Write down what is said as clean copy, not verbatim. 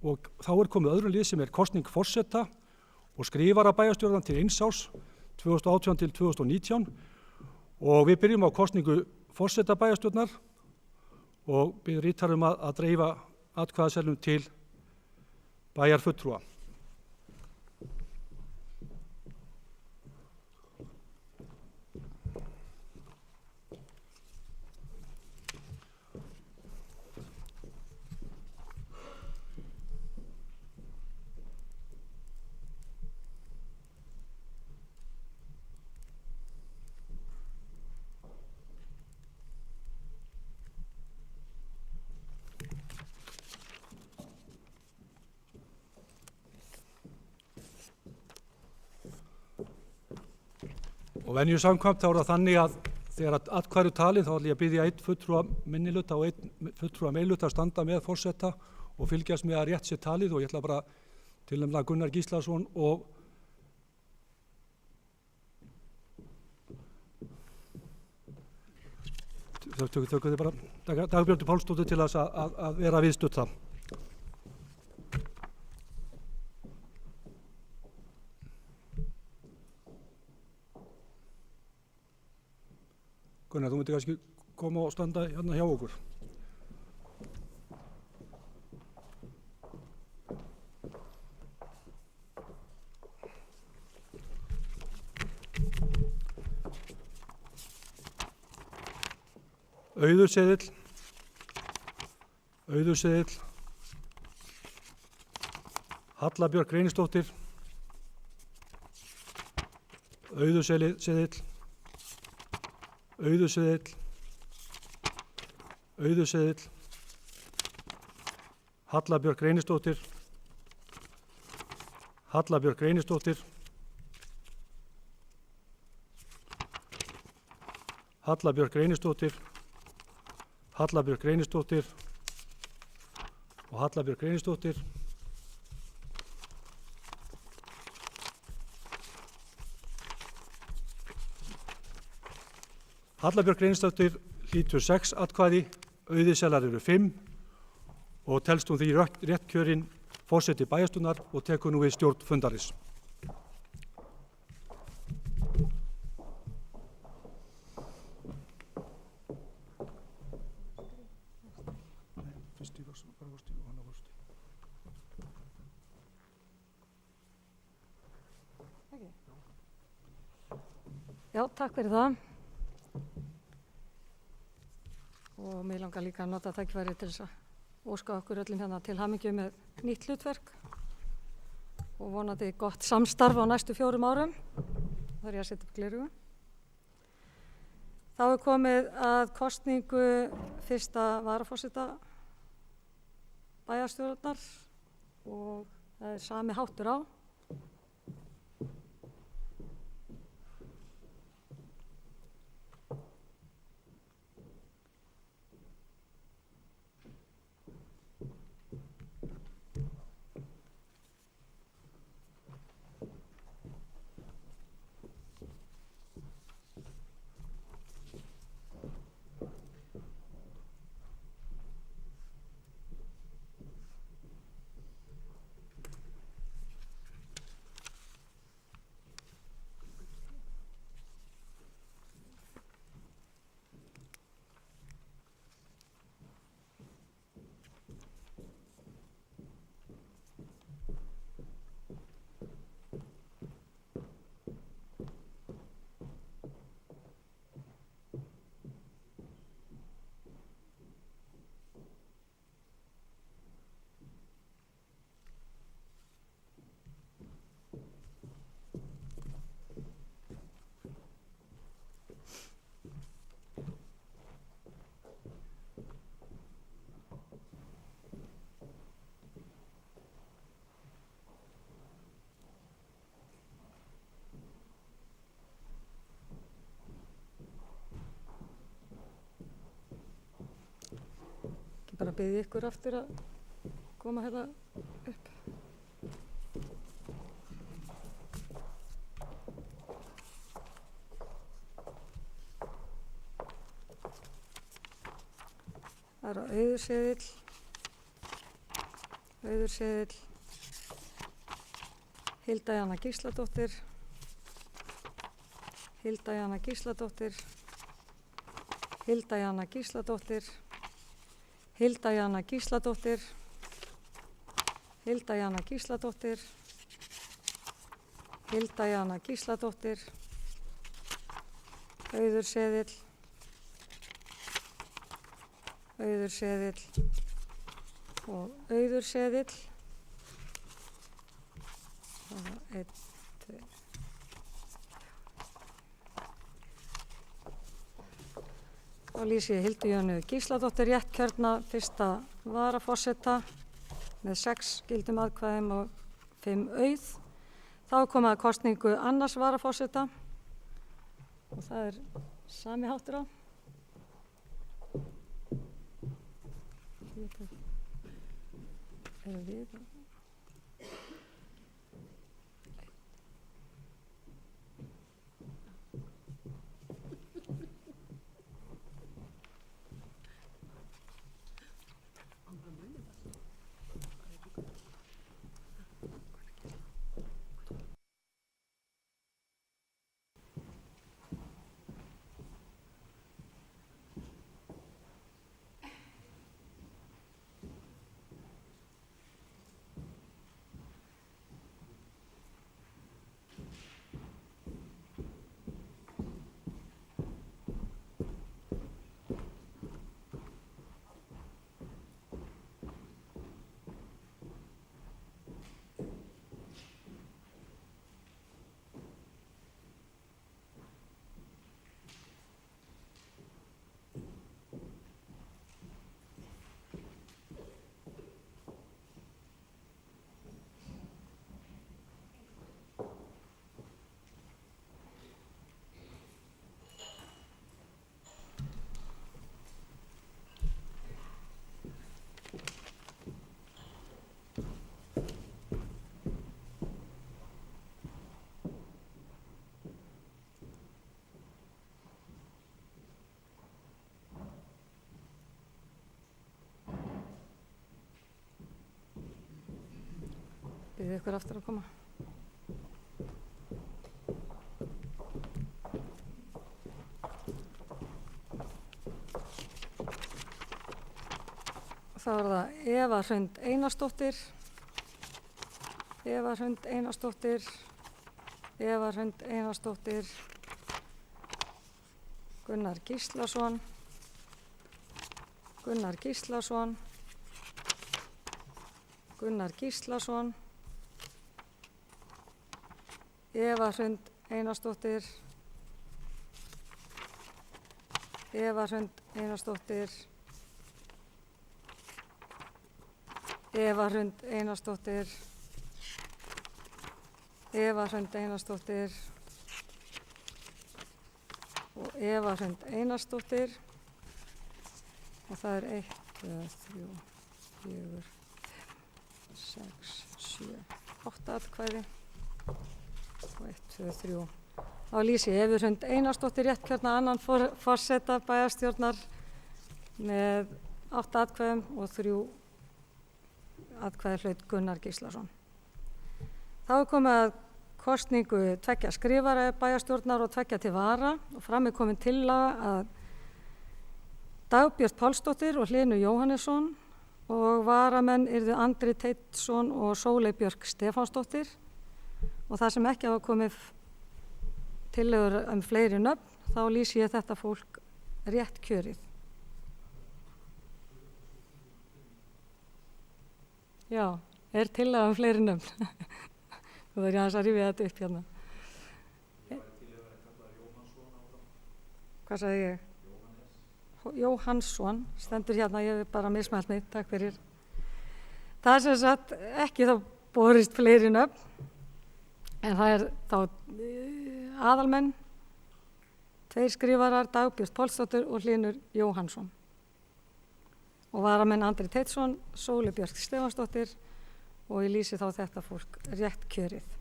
og þá komið öðru lið sem kosning forseta og skrifara bæjarstjórnar til 1 árs 2018 til 2019 og við byrjum á kosningu forseta bæjarstjórnar og bið ritara að dreifa atkvæðaseðlum til bæjarfulltrúa. Og venju samkvæmt þá það þannig að þegar atkvæði eru talin þá ætla ég að biðja einn fulltrúa minnihluta og einn fulltrúa meirihluta að standa með forseta og fylgjast með að rétt sé talið og ég ætla bara tilnefna Gunnar Gíslason og tökum þið bara Dagbjörn Pálsdóttir til þess að vera viðstudd það. Gunnar, þú myndir kannski koma og standa hérna hjá okkur. Auður Seðill, Halla Björk Reynisdóttir, Auður Seðill, Halla Björk Reynisdóttir og Halla Björk Reynisdóttir. Halla Björk Reynisdóttir hlýtur 6 atkvæði, Auðiselar eru 5 og telst hún því réttkjörin forseti bæjarstjórnar og tekur nú við stjórn fundarins. Já, takk fyrir það. Og mig langar líka að nota tækifæri til þess að óska okkur öllum hérna til hamingju með nýtt hlutverk og vonandi gott samstarf á næstu 4 árum. Það ég að setja upp gleraugu. Þá komið að kosningu fyrsta varaforseta bæjarstjórnar og það sami háttur á. Bara biðja ykkur aftur að koma hérna upp. Það eru Auður auðurseðill, Hilda Jana Gísladóttir, Hilda Jana Gísladóttir, Hilda Jana Gísladóttir, Hilda Jana Gísladóttir, Hilda Jana Gísladóttir, Hilda Jana Gísladóttir, auðurseðill, auðurseðill og auðurseðill. Einn, tveir. Þá lýsi ég Hildu Jönu Gísladóttir réttkjörna 1. varaforseta með 6 gildum atkvæðum og 5 auð. Þá er komið að kosningu 2. varaforseta og það er sami háttur á. Erum við? Biðið ykkur aftur að koma. Þá er það Eva Hrund Einarsdóttir, Eva Hrund Einarsdóttir, Eva Hrund Einarsdóttir, Gunnar Gíslason, Gunnar Gíslason, Gunnar Gíslason, Eva Hrund Einarsdóttir, Eva Hrund Einarsdóttir, Eva Hrund Einarsdóttir, Eva Hrund Einarsdóttir og Eva Hrund Einarsdóttir. Og það er 1, 2, 3, 4, 5, 6, 7, 8 atkvæði. Og 1, 2, 3. Þá lýsi ég Evu Hrund Einarsdóttir réttkjörna 2. forseta bæjarstjórnar með 8 atkvæðum og 3 atkvæði hlaut Gunnar Gíslason. Þá er komið að kosningu 2 skrifara bæjarstjórnar og 2 til vara og fram er komin tillaga að Dagbjört Pálsdóttir og Hlynur Jóhannesson og varamenn yrðu Andri Teitsson og Sóley Björk Stefánsdóttir. Og það sem ekki hafa komið tillögur fleiri nöfn, þá lýsi ég þetta fólk rétt kjörið. Já, er tillögur fleiri nöfn. Þú verður aðeins að rifja þetta upp hérna. Hvað sagði ég? Jóhannsson, stendur hérna, ég hef bara mismælt mig, takk fyrir. Það er sem sagt ekki þá borist fleiri nöfn. En það er þá aðalmenn, 2 skrifarar, Dagbjört Pálsdóttir og Hlynur Jóhannsson. Og varamenn Andri Teitsson, Sóley Björk Stefánsdóttir og ég lýsi þá þetta fólk rétt kjörið.